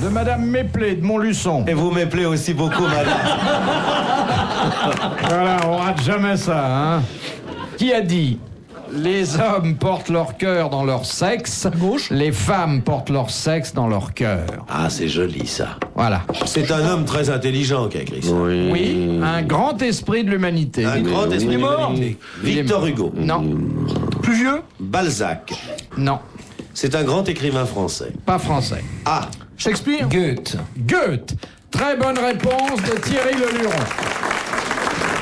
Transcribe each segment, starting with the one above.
De Madame Méplé, de Montluçon. Et vous m'appelez aussi beaucoup, madame. Voilà, on rate jamais ça, hein. Qui a dit: les hommes portent leur cœur dans leur sexe, Gauche. les femmes portent leur sexe dans leur cœur. Ah, c'est joli, ça. Voilà. C'est un homme très intelligent qui a écrit ça. Oui, un grand esprit de l'humanité. Un grand esprit humanité. Victor Hugo. Non, Plus vieux. Balzac. non, C'est un grand écrivain français. pas français. Ah, Shakespeare. Goethe. Goethe. Très bonne réponse de Thierry Leluron.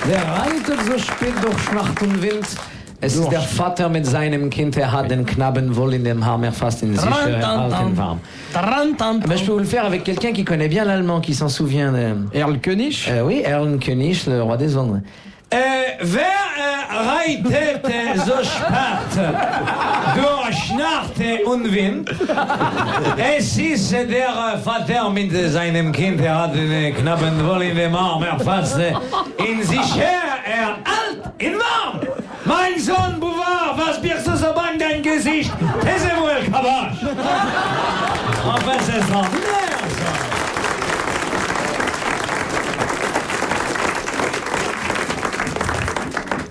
Der reitet so spät durch Nacht und Wind. Es ist der Vater mit seinem Kind, hat den Knaben wohl in dem Arm erfasst, in sich erhalten warm. Ben, je peux vous le faire avec quelqu'un qui connaît bien l'allemand, qui s'en souvient de... Erl König. Oui, Erlenkönig, le roi des ondes. Wer reitet so spät durch Nacht und Wind? Es ist der Vater mit seinem Kind, hat den Knaben wohl in dem Arm erfasst, in sich erhalten warm. Mein Sohn Bouvard, was birgst du so bang dein Gesicht? Taisez-vous, Kabash! Enfin, c'est ça.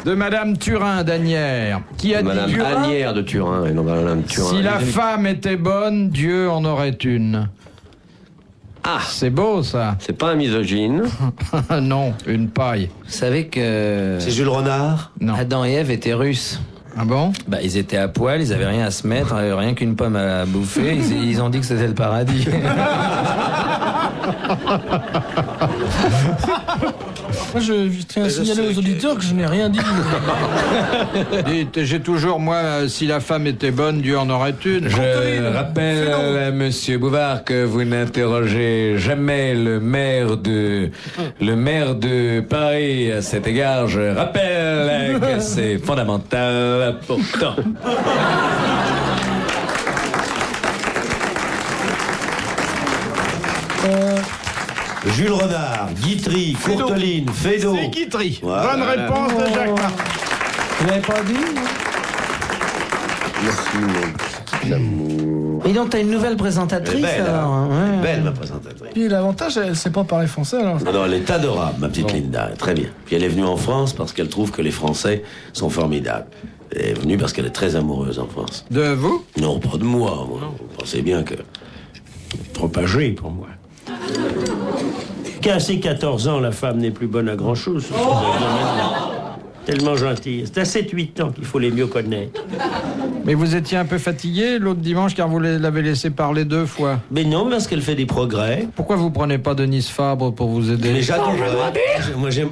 De Madame Turin d'Agnières. Qui a Madame dit: Agnières de Turin, et non Madame Turin. si la femme était bonne, Dieu en aurait une. Ah, C'est beau, ça. c'est pas un misogyne. Non, une paille. Vous savez que c'est Jules Renard. Non. Adam et Ève étaient russes. Ah bon? Bah, ils étaient à poil, ils avaient rien à se mettre, rien qu'une pomme à bouffer. Ils ont dit que c'était le paradis. Moi, je tiens à signaler aux auditeurs que je n'ai rien dit. Dites, j'ai toujours, moi, si la femme était bonne, Dieu en aurait une. Je rappelle à Monsieur Bouvard que vous n'interrogez jamais le maire de Paris à cet égard. Je rappelle que c'est fondamental pourtant. Jules Renard, Guitry, Courteline, Feydeau. C'est Guitry. Voilà. Bonne réponse de Jacques Martin. Vous l'avez pas dit? Merci, mon petit amour. Et donc t'as une nouvelle Elle est présentatrice belle, alors, hein. ouais. Elle est belle, ma présentatrice. Puis l'avantage, elle sait pas parler français alors. Non, elle est adorable, ma petite Linda. Très bien. Puis elle est venue en France parce qu'elle trouve que les Français sont formidables. Elle est venue parce qu'elle est très amoureuse en France. De vous? Non, pas de moi. Vous pensez bien que... Trop âgé pour moi. Qu'à ses 14 ans, la femme n'est plus bonne à grand-chose. Tellement gentille. C'est à 7-8 ans qu'il faut les mieux connaître. Mais vous étiez un peu fatigué l'autre dimanche car vous l'avez laissé parler 2 fois. Mais non, parce qu'elle fait des progrès. Pourquoi vous prenez pas Denise Fabre pour vous aider? Mais j'adore. Moi, j'aime...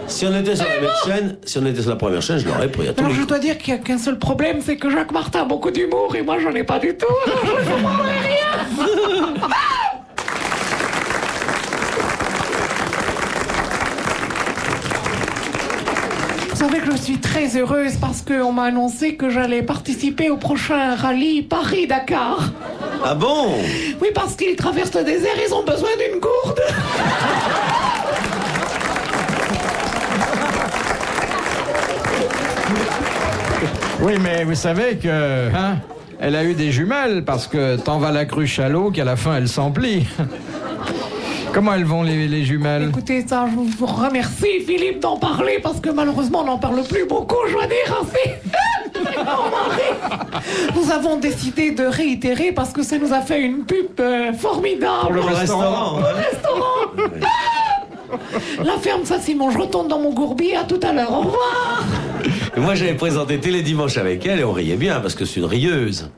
Si on était sur la même chaîne, si on était sur la première chaîne, je l'aurais pris à tous Alors les je coups. dois dire qu'il n'y a qu'un seul problème, c'est que Jacques Martin a beaucoup d'humour et moi j'en ai pas du tout. Alors je ne comprends rien. Vous savez que je suis très heureuse parce qu'on m'a annoncé que j'allais participer au prochain rallye Paris-Dakar. Ah bon? Oui, parce qu'ils traversent le désert, ils ont besoin d'une gourde. Oui, mais vous savez que... Hein, elle a eu des jumelles parce que tant va la cruche à l'eau qu'à la fin elle s'emplit. Comment elles vont les jumelles? Écoutez, ça, je vous remercie, Philippe, d'en parler, parce que malheureusement, on n'en parle plus beaucoup, je dois dire, ainsi. Non, Marie. Nous avons décidé de réitérer parce que ça nous a fait une pub formidable. Pour le restaurant. Pour le restaurant. La ferme Saint-Simon, je retourne dans mon gourbier, à tout à l'heure, au revoir. Et moi, j'avais présenté Télé Dimanche avec elle et on riait bien parce que c'est une rieuse.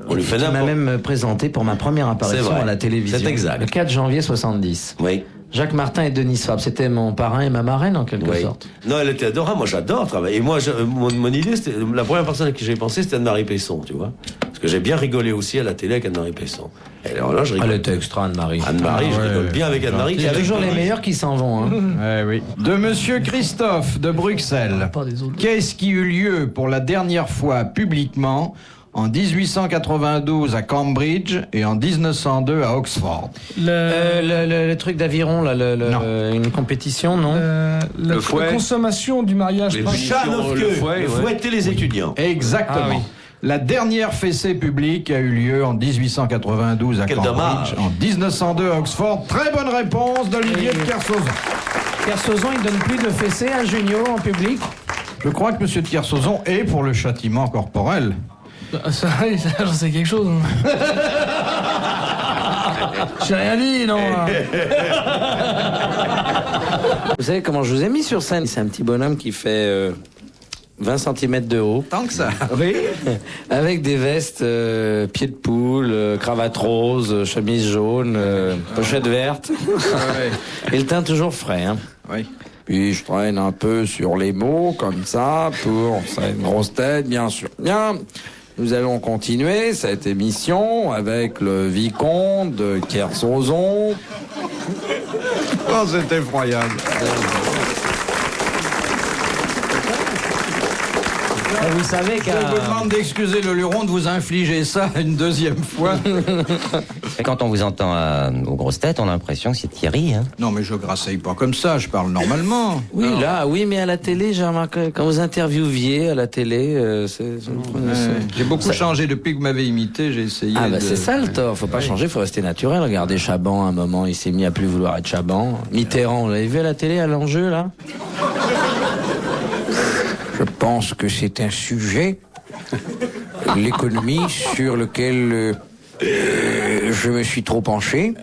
On lui fait Qui m'a n'importe... même présenté pour ma première C'est apparition vrai. à la télévision. C'est exact. Le 4 janvier 70. Oui. Jacques Martin et Denise Fabre, c'était mon parrain et ma marraine en quelque Oui. sorte. Non, elle était adorable. Moi, j'adore travailler. Et moi, mon idée, c'était... La première personne à qui j'ai pensé, c'était Anne-Marie Pesson, tu vois. Parce que j'ai bien rigolé aussi à la télé avec Anne-Marie Pesson. Et alors là, je rigole. Elle était extra, Anne-Marie. Anne-Marie, je ouais, rigole bien avec Anne-Marie. Il y a Avec toujours les Anne-Marie. meilleurs qui s'en vont. Hein. Oui. De Monsieur Christophe de Bruxelles. Pas des autres. Qu'est-ce qui eut lieu pour la dernière fois publiquement en 1892 à Cambridge et en 1902 à Oxford? Le truc d'aviron, là, Non. une compétition, non La consommation du mariage. Le par- chat neuf queues, fouet, le ouais. fouetter les étudiants. Exactement. Ah oui. La dernière fessée publique a eu lieu en 1892 à Quel Cambridge, dommage. en 1902 à Oxford. Très bonne réponse d'Olivier de Kersauzon. Kersozon, il donne plus de fessées à Junio en public. Je crois que Monsieur de Kersauzon est pour le châtiment corporel. Ça, c'est quelque chose. J'ai rien dit, non. Vous savez comment je vous ai mis sur scène? C'est un petit bonhomme qui fait 20 cm de haut. Tant que ça. Oui. Avec des vestes pieds de poule, cravate rose, chemise jaune, pochette verte. Et le teint toujours frais. Hein. Oui. Puis je traîne un peu sur les mots, comme ça, pour... C'est une grosse tête, bien sûr. Bien. Nous allons continuer cette émission avec le vicomte de Kersozon. Oh, c'est effroyable. Vous savez Je vous demande d'excuser le Luron de vous infliger ça une deuxième fois. quand on vous entend aux grosses têtes, on a l'impression que c'est Thierry. Hein. Non, mais je grasseille pas comme ça, je parle normalement. Oui, Non. là, oui, mais à la télé, j'ai remarqué, quand vous interviewiez à la télé, J'ai beaucoup changé depuis que vous m'avez imité, j'ai essayé Ah bah de... c'est ça le tort, faut pas changer, faut rester naturel. Regardez Chaban, à un moment, il s'est mis à plus vouloir être Chaban. Mitterrand, vous l'avez vu à la télé, à l'enjeu, là? Je pense que c'est un sujet, l'économie, sur lequel je me suis trop penché.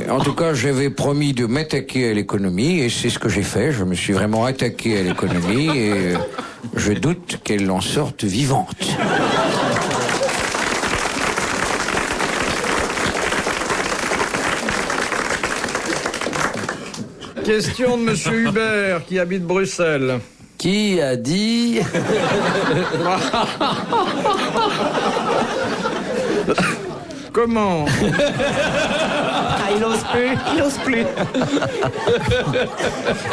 En tout cas, j'avais promis de m'attaquer à l'économie, et c'est ce que j'ai fait. Je me suis vraiment attaqué à l'économie, et je doute qu'elle en sorte vivante. Question de Monsieur Hubert, qui habite Bruxelles. Qui a dit... Comment Ah, il ose plus.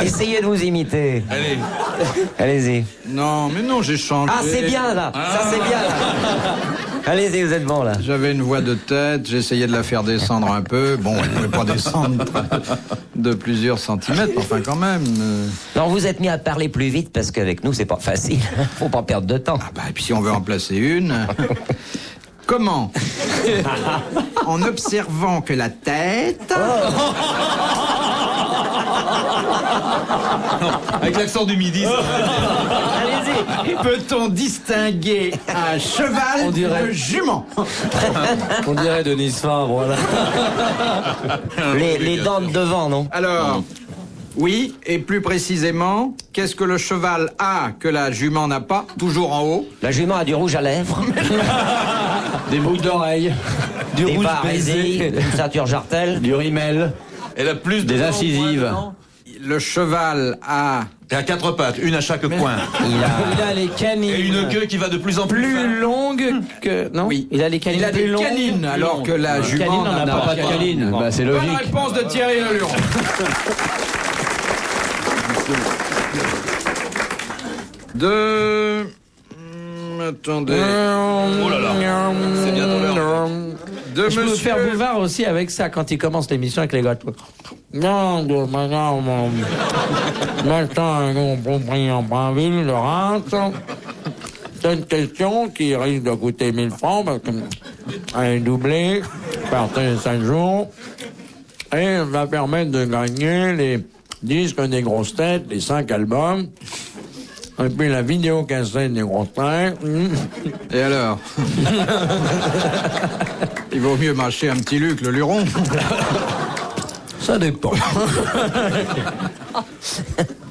Essayez de vous imiter. Allez. Allez-y. Non, mais non, j'ai changé. Ah, c'est bien là. Ça, c'est bien là. Allez-y, vous êtes bon là. J'avais une voix de tête, j'essayais de la faire descendre un peu. Bon, elle ne pouvait pas descendre de plusieurs centimètres, enfin quand même. Non, vous êtes mis à parler plus vite parce qu'avec nous, c'est pas facile. Faut pas perdre de temps. Ah bah, et puis si on veut en placer une... Comment En observant que la tête... Avec l'accent du midi. Allez-y. Peut-on distinguer un cheval de jument? On dirait Denise Fabre, voilà. Les dents de devant, non? Alors, oui, et plus précisément, qu'est-ce que le cheval a que la jument n'a pas? Toujours en haut. La jument a du rouge à lèvres, Des boucles d'oreilles, du des rouge barésies, baisé, une ceinture jartel. du rimel, Elle a plus de des incisives. Le cheval a... Et à quatre pattes, une à chaque coin. Il a les canines. Et une queue qui va de plus en plus fin. plus longues que... Non, Oui. il a les canines Il a plus des longues. canines, alors que la jument n'en a pas de canines. Bah, c'est Bonne logique. réponse de Thierry Leluron. Attendez. Oh là là. C'est bientôt l'heure. De Je peux monsieur... faire Bouvard aussi avec ça quand il commence l'émission avec les gars. Non, maintenant, on comprend en Braville, le Reims. C'est une question qui risque de coûter 1000 francs parce que un doublé, partir 5 jours, et va permettre de gagner les disques des grosses têtes, les 5 albums, et puis la vidéo cassette des grosses têtes. Et alors Il vaut mieux mâcher un petit Luc, le Luron. Ça dépend.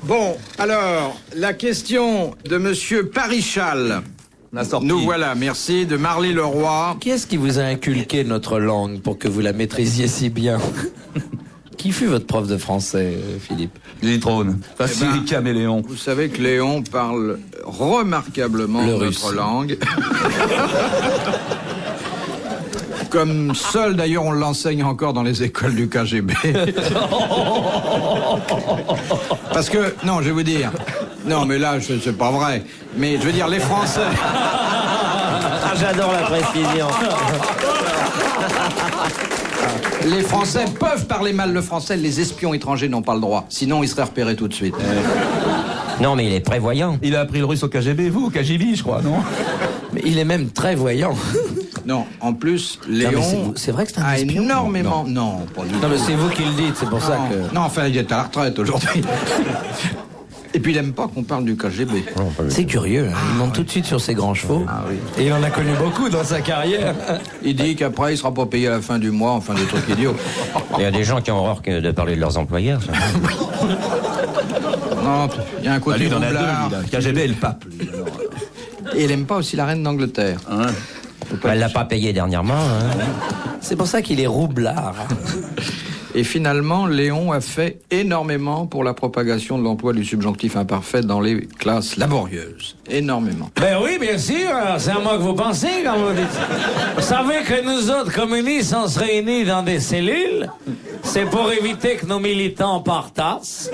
Bon, alors, la question de monsieur Parichal. Nous voilà, merci, de Marly Leroy. Qui est-ce qui vous a inculqué notre langue pour que vous la maîtrisiez si bien? Qui fut votre prof de français, Philippe? Litrone. Facile, Eh ben, caméléon. Vous savez que Léon parle remarquablement Le notre russe. langue. Comme seul, d'ailleurs, on l'enseigne encore dans les écoles du KGB. Parce que, non, je vais vous dire, non, mais là, c'est pas vrai. Mais je veux dire, les Français... Ah, j'adore la précision. Les Français peuvent parler mal le français, les espions étrangers n'ont pas le droit. Sinon, ils seraient repérés tout de suite. Non, mais il est prévoyant. Il a appris le russe au KGB, vous, au KGB, je crois, non? Mais il est même très voyant. Non, en plus, Non, mais Léon c'est vrai que c'est un a espion. énormément... Non, pas du tout. Non, mais c'est vous qui le dites, c'est pour ça Non. que... Non, enfin, il est à la retraite aujourd'hui. Et puis, il aime pas qu'on parle du KGB. C'est curieux, hein. Il monte tout de suite sur ses grands chevaux. Ah oui. Et il en a connu beaucoup dans sa carrière. Il dit qu'après, il sera pas payé à la fin du mois, enfin, des trucs idiots. Il y a des gens qui ont horreur de parler de leurs employeurs. Ça. Non, il y a un côté Lui, il en a deux, roublard. lui, là. KGB et le pape. lui, alors. Et il aime pas aussi la reine d'Angleterre. Hein? Elle l'a pas payé dernièrement. Hein. C'est pour ça qu'il est roublard. Et finalement, Léon a fait énormément pour la propagation de l'emploi du subjonctif imparfait dans les classes laborieuses. Énormément. Ben oui, bien sûr, c'est à moi que vous pensez quand vous dites. Vous savez que nous autres communistes, on se réunit dans des cellules, c'est pour éviter que nos militants partassent.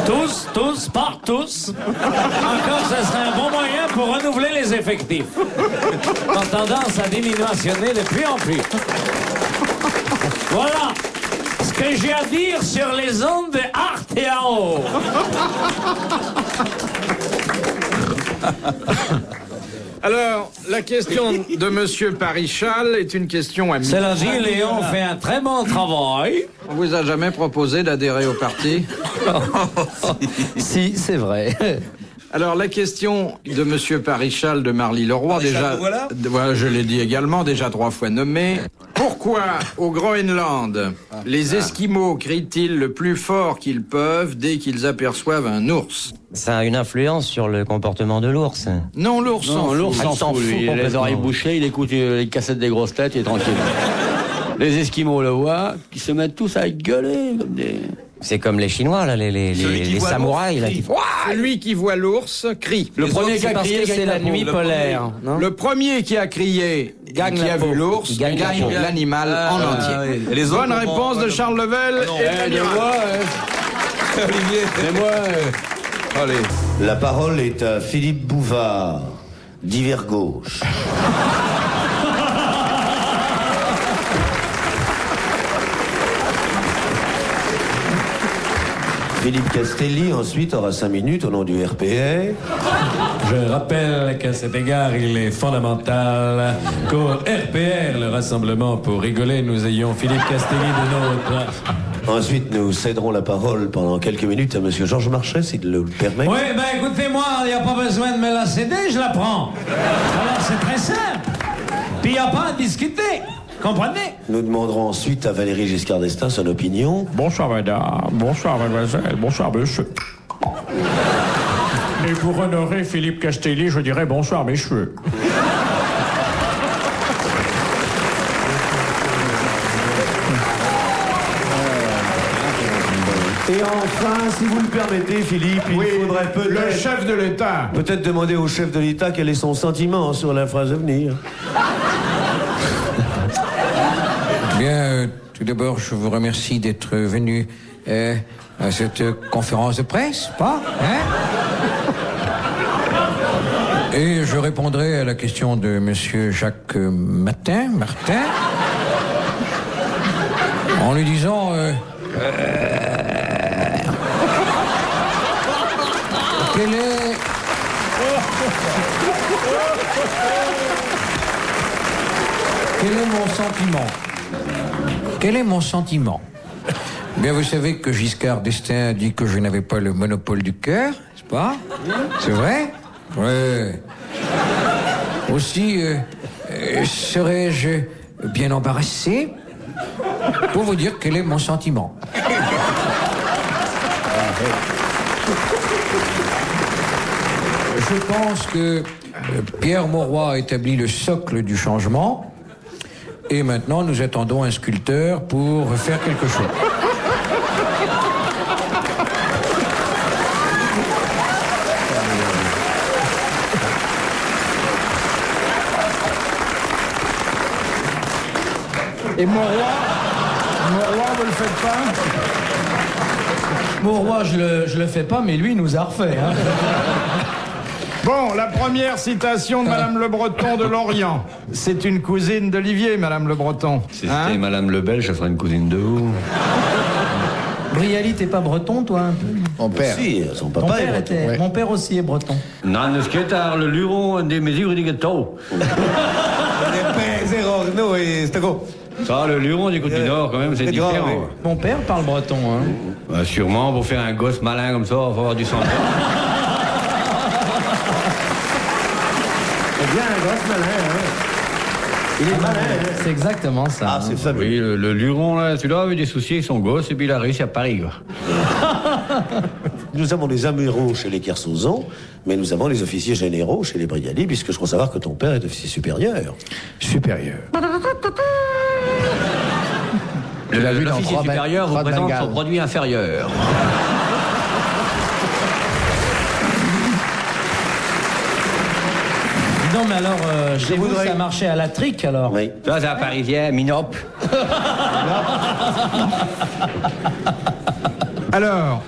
Tous, partent tous. Encore, ce serait un bon moyen pour renouveler les effectifs. On a tendance à diminutionner de plus en plus. Voilà ce que j'ai à dire sur les ondes de Arteao. Alors, la question de Monsieur Parichal est une question à mi. Cela dit, Léon fait un très bon travail. On vous a jamais proposé d'adhérer au parti? Si, c'est vrai. Alors, la question de Monsieur Parichal de Marly-le-Roi, déjà... Voilà, je l'ai dit également, déjà 3 fois nommé. Pourquoi, au Groenland, les Esquimaux crient-ils le plus fort qu'ils peuvent dès qu'ils aperçoivent un ours? Ça a une influence sur le comportement de l'ours. Non, l'ours s'en fout. l'ours s'en fout, lui. Il a les oreilles bouchées, il écoute les cassettes des grosses têtes, il est tranquille. Les Esquimaux le voient, qui se mettent tous à gueuler comme des... C'est comme les Chinois, là, les samouraïs. Là, qui font... Celui qui voit l'ours crie. Le premier qui a parce crié que gagne c'est la peau. nuit Le polaire, non? Le premier qui a crié, Gagne qui la a peau. vu l'ours, Gagne la peau. l'animal en entier. Et les autres, Bonne réponse de Charles Level et de moi, Olivier, c'est moi. Allez. La parole est à Philippe Bouvard, d'hiver gauche. Philippe Castelli, ensuite, aura 5 minutes au nom du RPR. Je rappelle qu'à cet égard, il est fondamental qu'au RPR, le Rassemblement pour rigoler, nous ayons Philippe Castelli de notre... Ensuite, nous céderons la parole pendant quelques minutes à Monsieur Georges Marchais, s'il le permet. Oui, ben écoutez-moi, il n'y a pas besoin de me la céder, je la prends. Alors c'est très simple. Puis il n'y a pas à discuter. Comprenez? Nous demanderons ensuite à Valéry Giscard d'Estaing son opinion. Bonsoir madame, bonsoir mademoiselle, bonsoir monsieur. Et pour honorer Philippe Castelli, je dirais bonsoir messieurs. Et enfin, si vous le permettez, Philippe, il faudrait le peut-être... chef de l'État. Peut-être demander au chef de l'État quel est son sentiment sur la phrase à venir. Bien, tout d'abord, je vous remercie d'être venu à cette conférence de presse, pas hein? Et je répondrai à la question de Monsieur Jacques Martin, en lui disant... quel est... Quel est mon sentiment? Quel est mon sentiment? Bien, vous savez que Giscard d'Estaing a dit que je n'avais pas le monopole du cœur, n'est-ce pas? C'est vrai? Ouais. Aussi, serais-je bien embarrassé pour vous dire quel est mon sentiment? Je pense que Pierre Mauroy a établi le socle du changement. Et maintenant, nous attendons un sculpteur pour faire quelque chose. Et Mauroy, vous le faites pas? Mauroy, je le fais pas, mais lui, il nous a refait. Hein. Bon, la première citation de Madame Le Breton de Lorient. C'est une cousine d'Olivier, Madame Le Breton. Si c'était Madame Lebel, je ferais une cousine de vous. Brialy, t'es pas breton, toi, un peu? Mon père. Si, son Ton papa est père breton. était... Ouais. Mon père aussi est breton. Non, ce qui est le luron des mesures du gâteau. Ça, le luron du côté nord, quand même, c'est différent. Mon père parle breton, hein. Bah, sûrement, pour faire un gosse malin comme ça, il faut avoir du sang. C'est bien un gosse malin, hein. Il est malin, hein. C'est exactement ça. Ah, c'est fabuleux. Oui, le luron, là, celui-là avait des soucis avec son gosse, et puis il a réussi à Paris, quoi. Nous avons les amiraux chez les Kersozon, mais nous avons les officiers généraux chez les Brialy, puisque je crois savoir que ton père est officier supérieur. Supérieur. L'officier supérieur représente son produit inférieur. Non, mais alors, chez vous, ça marchait à la trique, alors? Oui. Ça, c'est un Parisien, Minope. Alors,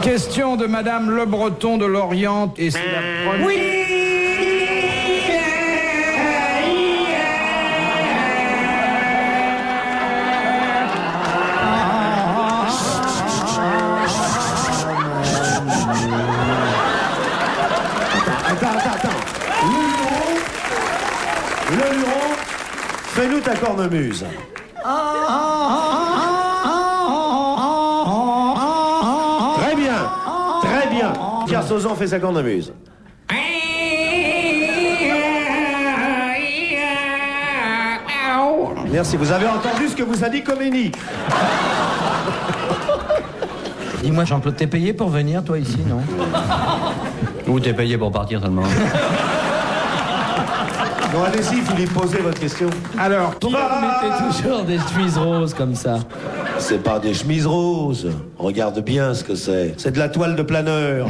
question de Madame Le Breton de Lorient, et c'est la première... Oui. Attends. Le luron, fais-nous ta cornemuse. Très bien. Kersozon fait sa cornemuse. Merci, vous avez entendu ce que vous a dit Khomeini. Dis-moi, Jean-Claude, t'es payé pour venir, toi, ici, non? Ou t'es payé pour partir seulement. Bon, allez-y, Philippe, posez votre question. Alors, Vous mettez toujours des chemises roses comme ça. C'est pas des chemises roses. Regarde bien ce que c'est. C'est de la toile de planeur.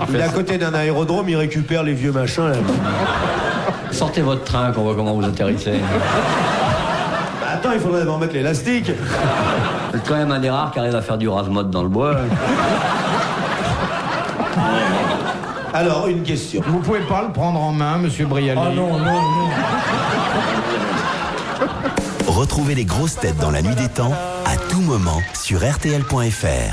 Il est à côté d'un aérodrome, il récupère les vieux machins. Là. Sortez votre train, qu'on voit comment vous atterrissez. Bah, attends, il faudrait d'abord mettre l'élastique. C'est quand même un des rares qui arrive à faire du rase-mode dans le bois. Alors, une question. vous pouvez pas le prendre en main, Monsieur Brialy? Oh non. Retrouvez les grosses têtes dans la nuit des temps à tout moment sur RTL.fr.